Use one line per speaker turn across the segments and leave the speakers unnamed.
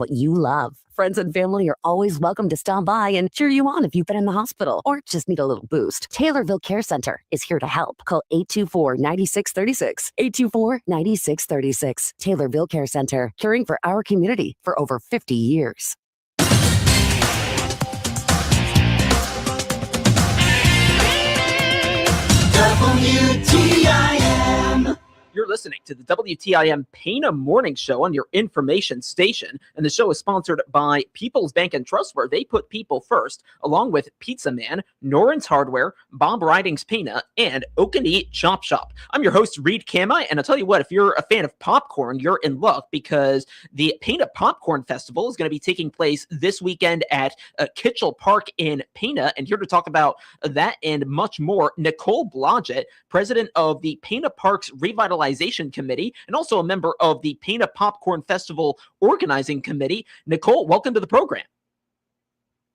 what you love. Friends and family are always welcome to stop by and cheer you on if you've been in the hospital or just need a little boost. Taylorville Care Center is here to help. Call 824-9636. 824-9636. Taylorville Care Center, caring for our community for over 50 years.
WTIM. You're listening to the WTIM Pana Morning Show on your information station, and the show is sponsored by People's Bank and Trust, where they put people first, along with Pizza Man, Noren's Hardware, Bob Riding's Pana, and Okanee Chop Shop. I'm your host, Reed Kamai, and I'll tell you what, if you're a fan of popcorn, you're in luck because the Pana Popcorn Festival is going to be taking place this weekend at Kitchell Park in Pana, and here to talk about that and much more, Nicole Blodgett, president of the Pana Parks Revitalization Committee, and also a member of the Pana Popcorn Festival Organizing Committee. Nicole, welcome to the program.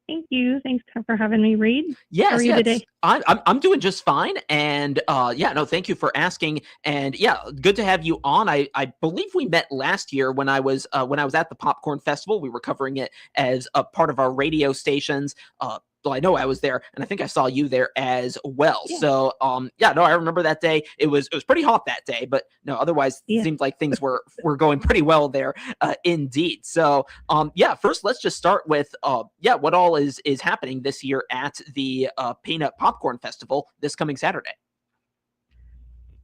Thank you. Thanks for having me, Reed.
Yes,
How are you today?
I'm doing just fine, and thank you for asking. And yeah, good to have you on. I believe we met last year when I was at the Popcorn Festival. We were covering it as a part of our radio stations. Well, I know I was there, and I think I saw you there as well. Yeah. So, I remember that day. It was pretty hot that day, but no, otherwise, it seemed like things were going pretty well there, indeed. So, first, let's just start with, what all is happening this year at the Pana Popcorn Festival this coming Saturday.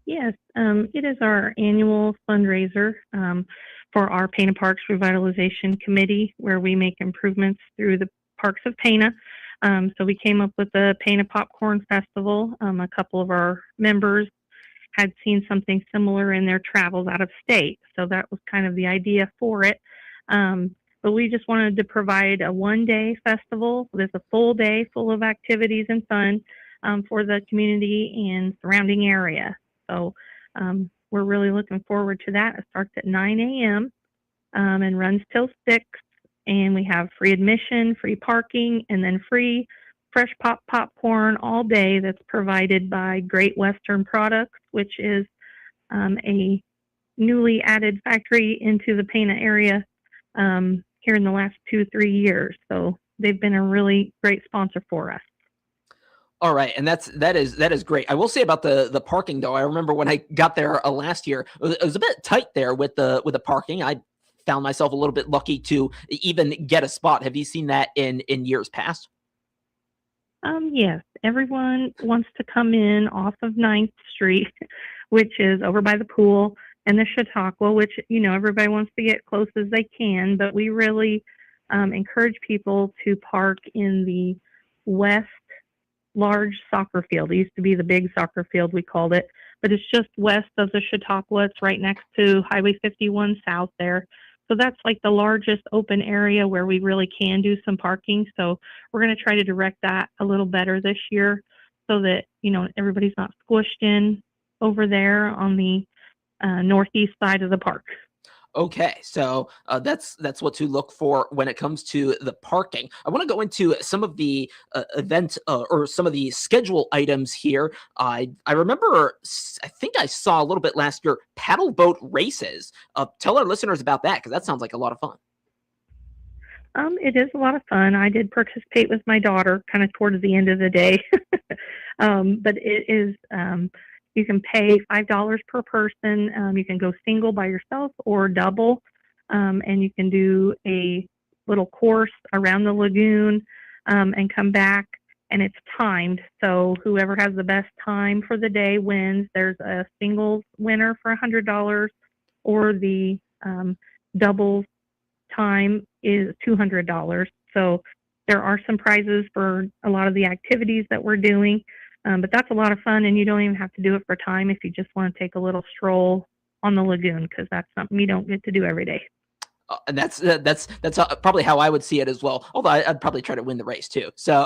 Yes, it is our annual fundraiser for our Pana Parks Revitalization Committee, where we make improvements through the parks of Pana. So we came up with the Pana Popcorn Festival. A couple of our members had seen something similar in their travels out of state. So that was kind of the idea for it. But we just wanted to provide a one-day festival. There's a full day full of activities and fun for the community and surrounding area. So we're really looking forward to that. It starts at 9 a.m. And runs till 6. And we have free admission, free parking, and then free fresh popcorn all day that's provided by Great Western Products, which is a newly added factory into the Pana area here in the last 2-3 years. So they've been a really great sponsor for us.
All right, and that is great. I will say about the parking though. I remember when I got there last year, it was a bit tight there with the parking. I found myself a little bit lucky to even get a spot. Have you seen that in years past?
Yes, everyone wants to come in off of 9th Street, which is over by the pool, and the Chautauqua, which, everybody wants to get close as they can, but we really encourage people to park in the west large soccer field. It used to be the big soccer field, we called it, but it's just west of the Chautauqua. It's right next to Highway 51 South there. So that's like the largest open area where we really can do some parking. So we're going to try to direct that a little better this year so that, everybody's not squished in over there on the northeast side of the park.
Okay, so that's what to look for when it comes to the parking. I want to go into some of the event or some of the schedule items here. I remember, I think I saw a little bit last year, paddle boat races. Tell our listeners about that, because that sounds like a lot of fun.
It is a lot of fun. I did participate with my daughter kind of towards the end of the day. But it is... you can pay $5 per person. You can go single by yourself or double, and you can do a little course around the lagoon and come back, and it's timed. So whoever has the best time for the day wins. There's a singles winner for $100, or the doubles time is $200. So there are some prizes for a lot of the activities that we're doing. But that's a lot of fun, and you don't even have to do it for time if you just want to take a little stroll on the lagoon, because that's something you don't get to do every day.
And that's probably how I would see it as well. Although I'd probably try to win the race too. So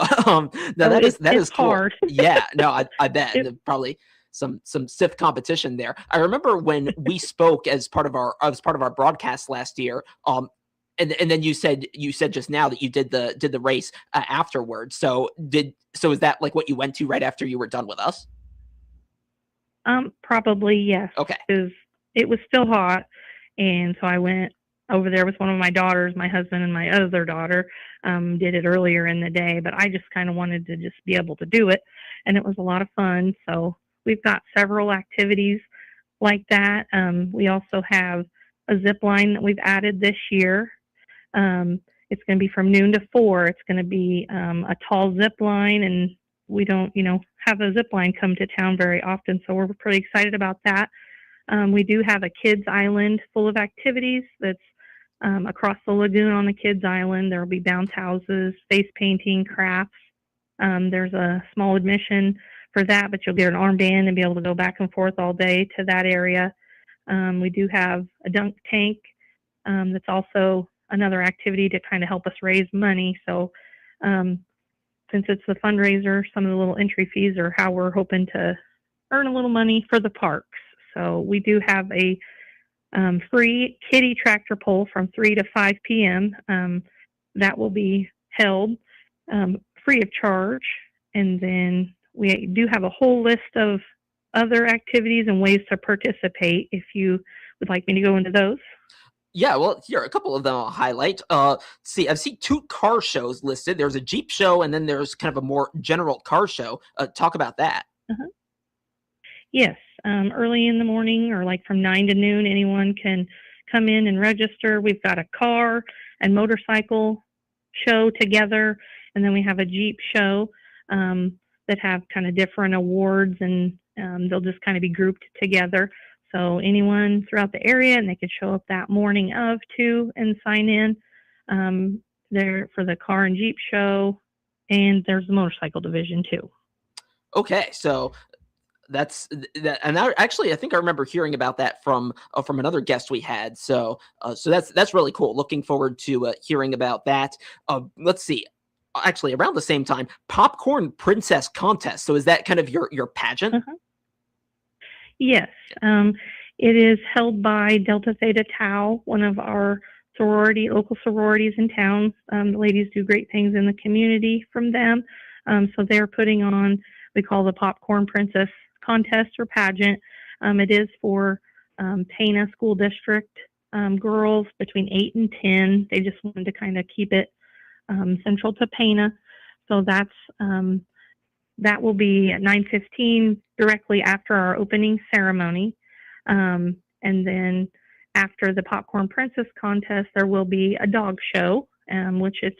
that is cool.
Hard.
Yeah, no, I bet probably some stiff competition there. I remember when we spoke as part of our broadcast last year. And then you said just now that you did the race afterwards. So is that like what you went to right after you were done with us?
Probably yes.
Okay.
Because it was still hot, and so I went over there with one of my daughters. My husband and my other daughter did it earlier in the day, but I just kind of wanted to just be able to do it, and it was a lot of fun. So we've got several activities like that. We also have a zip line that we've added this year. It's going to be from noon to 4. It's going to be a tall zip line, and we don't, have a zip line come to town very often, so we're pretty excited about that. We do have a kids island full of activities that's across the lagoon on the kids island. There will be bounce houses, face painting, crafts. There's a small admission for that, but you'll get an armband and be able to go back and forth all day to that area. We do have a dunk tank that's also another activity to kind of help us raise money. So since it's the fundraiser, some of the little entry fees are how we're hoping to earn a little money for the parks. So we do have a free kiddie tractor pull from 3 to 5 p.m. That will be held free of charge. And then we do have a whole list of other activities and ways to participate if you would like me to go into those.
Yeah, well, here, a couple of them I'll highlight. See, I've seen 2 car shows listed. There's a Jeep show, and then there's kind of a more general car show. Talk about that.
Uh-huh. Yes, early in the morning or like from 9 to noon, anyone can come in and register. We've got a car and motorcycle show together, and then we have a Jeep show that have kind of different awards, and they'll just kind of be grouped together. So anyone throughout the area, and they could show up that morning of too and sign in there for the car and Jeep show, and there's the motorcycle division too.
Okay, so that's that, and actually, I think I remember hearing about that from another guest we had. So that's really cool. Looking forward to hearing about that. Let's see. Actually, around the same time, Popcorn Princess Contest. So is that kind of your pageant?
Uh-huh. Yes, it is held by Delta Theta Tau, one of our local sororities in town. The ladies do great things in the community from them. So they're putting on, we call the Popcorn Princess Contest or pageant. It is for Pana School District girls between 8 and 10. They just wanted to kind of keep it central to Pana. So that will be at 9:15 directly after our opening ceremony. And then after the Popcorn Princess Contest, there will be a dog show, which it's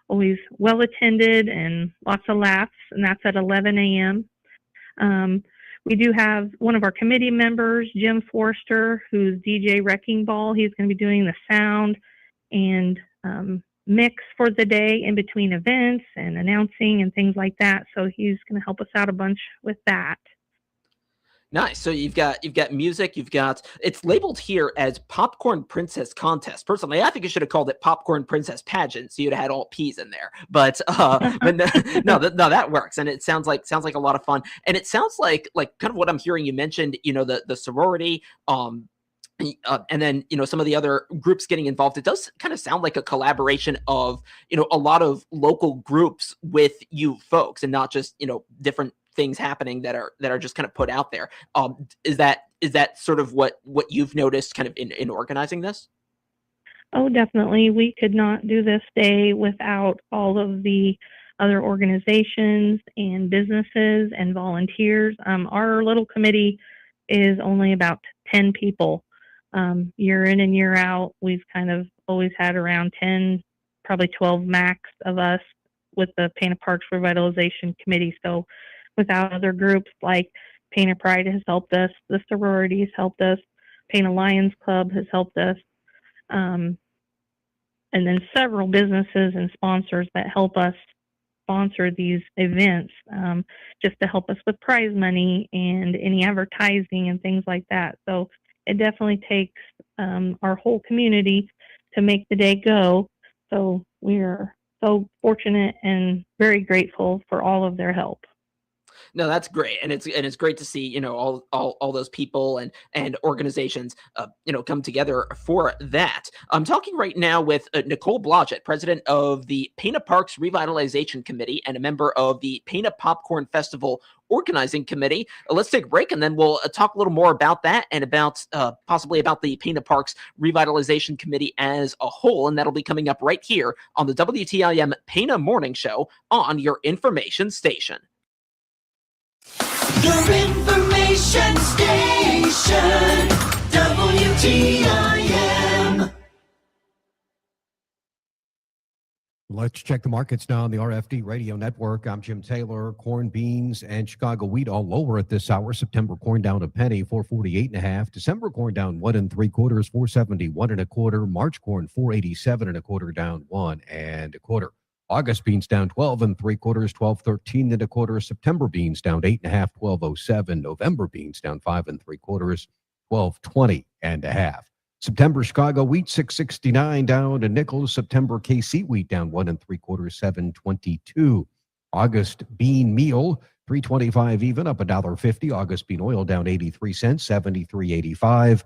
always well attended and lots of laughs, and that's at 11 a.m. We do have one of our committee members, Jim Forrester, who's DJ Wrecking Ball. He's going to be doing the sound and mix for the day in between events and announcing and things like that. So he's going to help us out a bunch with that.
Nice. So you've got music, it's labeled here as Popcorn Princess Contest. Personally, I think you should have called it Popcorn Princess Pageant, so you'd have had all P's in there. But no, that works, and it sounds like a lot of fun. And it sounds like kind of what I'm hearing. You mentioned, the sorority, and then some of the other groups getting involved. It does kind of sound like a collaboration of a lot of local groups with you folks, and not just different things happening that are just kind of put out there. Is that sort of what you've noticed kind of in organizing this?
Oh, definitely. We could not do this day without all of the other organizations and businesses and volunteers. Our little committee is only about 10 people. Year in and year out, we've kind of always had around 10, probably 12 max of us with the Pana Parks Revitalization Committee. So without other groups like Pana Pride has helped us, the sororities helped us, Pana Lions Club has helped us, and then several businesses and sponsors that help us sponsor these events, just to help us with prize money and any advertising and things like that. So it definitely takes our whole community to make the day go. So we are so fortunate and very grateful for all of their help.
No, that's great, and it's great to see all those people and organizations come together for that. I'm talking right now with Nicole Blodgett, president of the Pana Parks Revitalization Committee and a member of the Pana Popcorn Festival organizing committee. Let's take a break, and then we'll talk a little more about that and about possibly about the Pana Parks Revitalization Committee as a whole, and that'll be coming up right here on the WTIM Pana Morning Show on your information station.
Your information station, WTIM.
Let's check the markets now on the RFD Radio Network. I'm Jim Taylor. Corn, beans, and Chicago wheat all lower at this hour. September corn down a penny, 448.5. December corn down 1 3/4, 471 1/4. March corn 487 1/4, down 1 1/4. August beans down 12 3/4, 1213 1/4. September beans down 8.5, 1207. November beans down 5 3/4, 1220 1/2. September Chicago wheat 669 down to Nicole. September KC wheat down 1 3/4, 722. August bean meal 325 even, up $1.50. August bean oil down 83 cents, 73.85.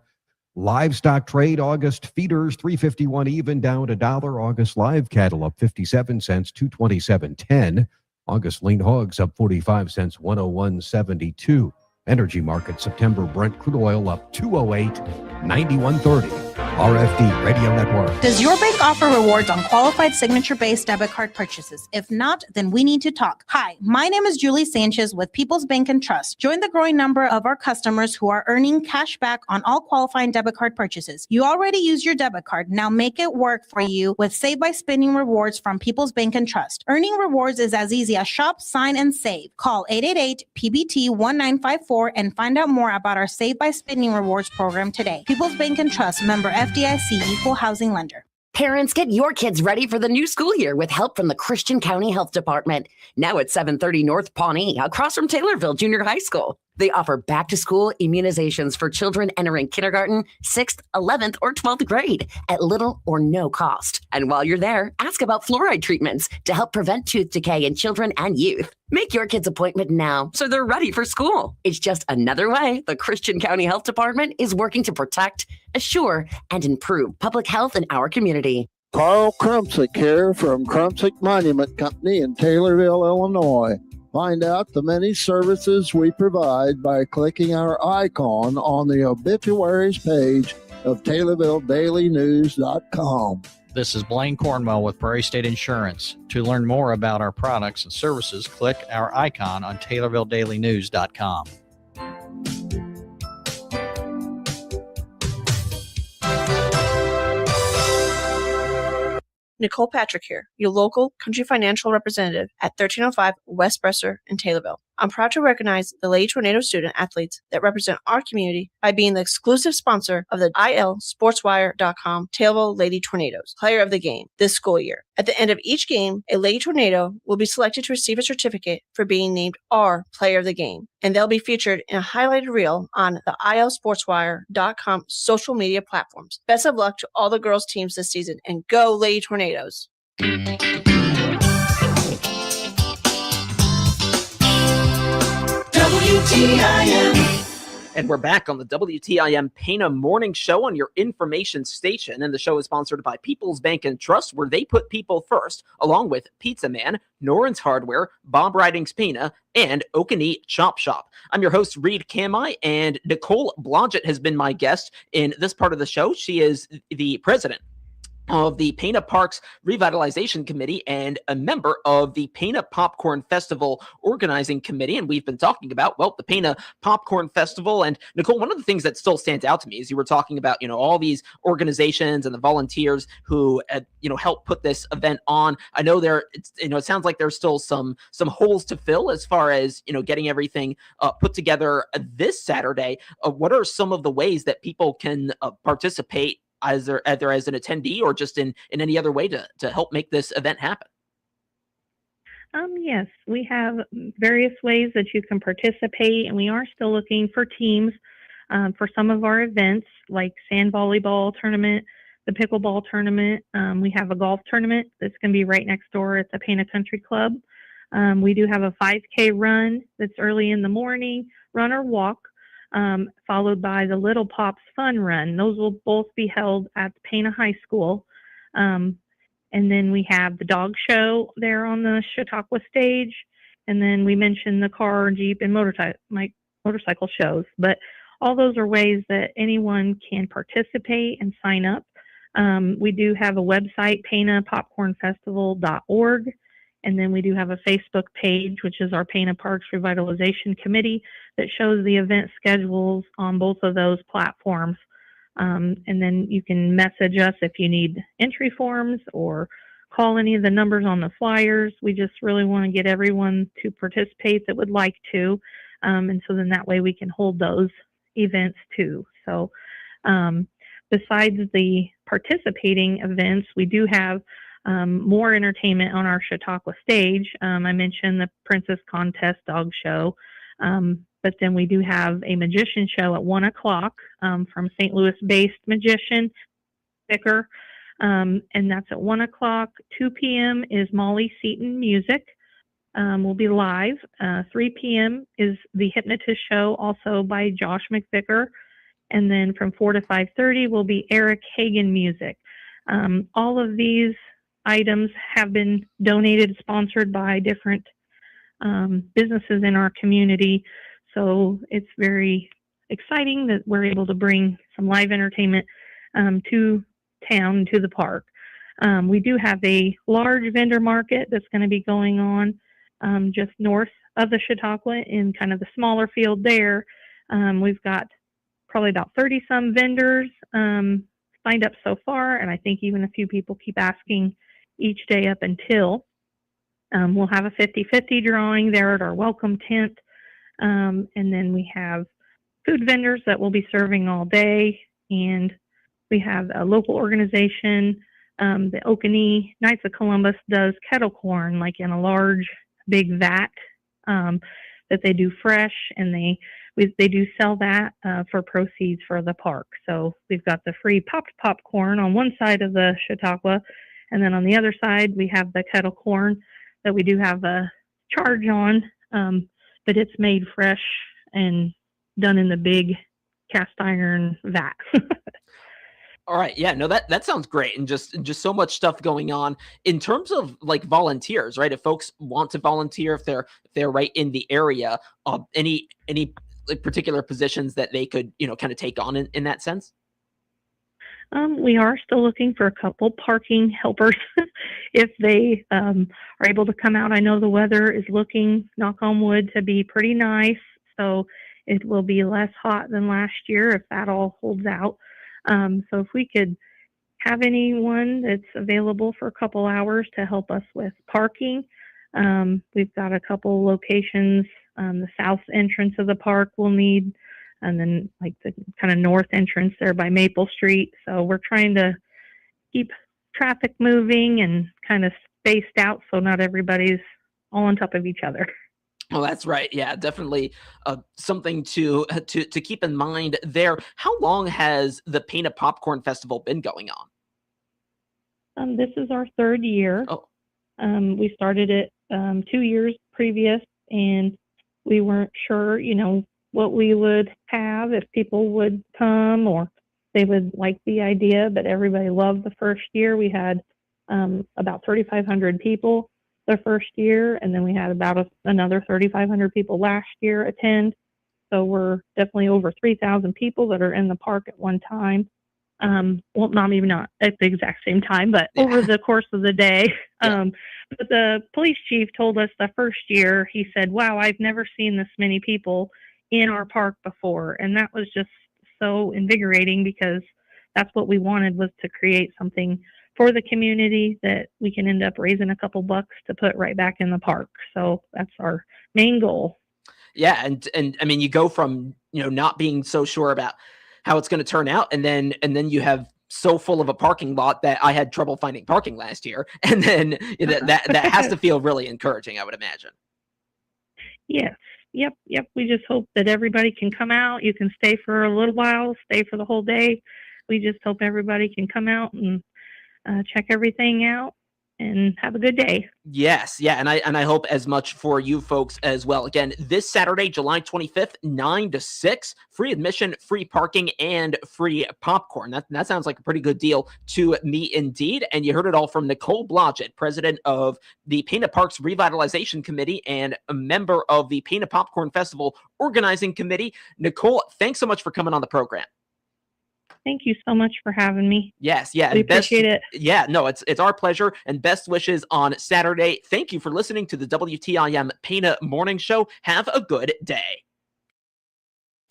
Livestock trade, August feeders 351 even, down $1. August live cattle up 57 cents, 227.10. August lean hogs up 45 cents, 101.72. Energy market, September Brent crude oil up 208, 91.30. RFD Radio Network.
Does your bank offer rewards on qualified signature-based debit card purchases? If not, then we need to talk. Hi, my name is Julie Sanchez with People's Bank and Trust. Join the growing number of our customers who are earning cash back on all qualifying debit card purchases. You already use your debit card. Now make it work for you with Save by Spending rewards from People's Bank and Trust. Earning rewards is as easy as shop, sign, and save. Call 888-PBT-1954 and find out more about our Save by Spending rewards program today. People's Bank and Trust, member FDIC, equal housing lender.
Parents, get your kids ready for the new school year with help from the Christian County Health Department. Now at 730 North Pawnee, across from Taylorville Junior High School. They offer back-to-school immunizations for children entering kindergarten, 6th, 11th, or 12th grade at little or no cost. And while you're there, ask about fluoride treatments to help prevent tooth decay in children and youth. Make your kid's appointment now so they're ready for school. It's just another way the Christian County Health Department is working to protect, assure, and improve public health in our community.
Carl Krumsick here from Krumsick Monument Company in Taylorville, Illinois. Find out the many services we provide by clicking our icon on the obituaries page of TaylorvilleDailyNews.com.
This is Blaine Cornwell with Prairie State Insurance. To learn more about our products and services, click our icon on TaylorvilleDailyNews.com.
Nicole Patrick here, your local country financial representative at 1305 West Bresser in Taylorville. I'm proud to recognize the Lady Tornado student athletes that represent our community by being the exclusive sponsor of the ILSportswire.com Taylorville Lady Tornadoes Player of the Game this school year. At the end of each game, a Lady Tornado will be selected to receive a certificate for being named our Player of the Game, and they'll be featured in a highlighted reel on the ILSportswire.com social media platforms. Best of luck to all the girls' teams this season, and go Lady Tornadoes!
WTIM.
And we're back on the WTIM Pana Morning Show on your information station. And the show is sponsored by People's Bank and Trust, where they put people first, along with Pizza Man, Noren's Hardware, Bob Riding's Pana, and Okanee Chop Shop. I'm your host, Reed Kamai, and Nicole Blodgett has been my guest in this part of the show. She is the president of the Pana Parks Revitalization Committee and a member of the Pana Popcorn Festival Organizing Committee. And we've been talking about, well, the Pana Popcorn Festival. And Nicole, one of the things that still stands out to me is you were talking about, all these organizations and the volunteers who, help put this event on. I know it sounds like there's still some holes to fill as far as, getting everything put together this Saturday. What are some of the ways that people can participate either as an attendee or just in any other way to help make this event happen?
Yes, we have various ways that you can participate, and we are still looking for teams for some of our events, like sand volleyball tournament, the pickleball tournament. We have a golf tournament that's going to be right next door at the Pana Country Club. We do have a 5K run that's early in the morning, run or walk, followed by the Little Pops Fun Run. Those will both be held at Pana High School. And then we have the dog show there on the Chautauqua stage. And then we mentioned the car, Jeep, and motorcycle shows. But all those are ways that anyone can participate and sign up. We do have a website, panapopcornfestival.org. And then we do have a Facebook page, which is our Pana Parks Revitalization Committee, that shows the event schedules on both of those platforms. And then you can message us if you need entry forms or call any of the numbers on the flyers. We just really want to get everyone to participate that would like to. And so then that way we can hold those events too. So besides the participating events, we do have more entertainment on our Chautauqua stage. I mentioned the Princess Contest Dog Show. But then we do have a magician show at 1 o'clock from St. Louis-based magician Vicker, and that's at 1 o'clock. 2 p.m. is Molly Seaton Music. Will be live. 3 p.m. is the Hypnotist Show, also by Josh McVicker. And then from 4 to 5:30 will be Eric Hagen Music. All of these items have been donated, sponsored by different businesses in our community. So it's very exciting that we're able to bring some live entertainment to town, to the park. We do have a large vendor market that's going to be going on just north of the Chautauqua in kind of the smaller field there. We've got probably about 30 some vendors signed up so far, and I think even a few people keep asking each day up until. We'll have a 50-50 drawing there at our welcome tent. And then we have food vendors that will be serving all day. And we have a local organization, the Oconee Knights of Columbus does kettle corn, like in a large, big vat that they do fresh. And they do sell that for proceeds for the park. So we've got the free popped popcorn on one side of the Chautauqua. And then on the other side, we have the kettle corn that we do have a charge on, but it's made fresh and done in the big cast iron vat.
All right. Yeah, no, that sounds great. And just so much stuff going on in terms of like volunteers, right? If folks want to volunteer, if they're right in the area, any like particular positions that they could, kind of take on in that sense?
We are still looking for a couple parking helpers if they are able to come out. I know the weather is looking, knock on wood, to be pretty nice. So it will be less hot than last year if that all holds out. So if we could have anyone that's available for a couple hours to help us with parking. We've got a couple locations. The south entrance of the park will need, and then like the kind of north entrance there by Maple Street. So we're trying to keep traffic moving and kind of spaced out so not everybody's all on top of each other.
Oh, that's right. Yeah, definitely something to keep in mind there. How long has the Pana Popcorn Festival been going on?
This is our third year.
Oh.
We started it 2 years previous, and we weren't sure, what we would have, if people would come or they would like the idea, but everybody loved the first year. We had about 3,500 people the first year, and then we had about another 3,500 people last year attend. So we're definitely over 3,000 people that are in the park at one time. Well, not at the exact same time, but over the course of the day.
Yeah.
But the police chief told us the first year, he said, wow, I've never seen this many people in our park before. And that was just so invigorating, because that's what we wanted, was to create something for the community that we can end up raising a couple bucks to put right back in the park. So that's our main goal.
Yeah. And I mean, you go from, not being so sure about how it's going to turn out. And then you have so full of a parking lot that I had trouble finding parking last year. And then that has to feel really encouraging, I would imagine.
Yes. Yep. We just hope that everybody can come out. You can stay for a little while, stay for the whole day. We just hope everybody can come out and check everything out. and have a good day.
Yes, yeah, and I hope as much for you folks as well. Again, this Saturday, July 25th, 9 to 6, free admission, free parking, and free popcorn. That sounds like a pretty good deal to me indeed. And you heard it all from Nicole Blodgett, president of the Pana Parks Revitalization Committee and a member of the Pana Popcorn Festival Organizing Committee. Nicole, thanks so much for coming on the program.
Thank you so much for having me.
Yes, yeah.
We
and best-
appreciate it.
Yeah, no, it's our pleasure, and best wishes on Saturday. Thank you for listening to the WTIM Pana Morning Show. Have a good day.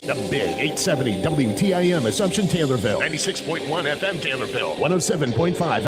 The Big 870 WTIM Assumption Taylorville. 96.1 FM Taylorville. 107.5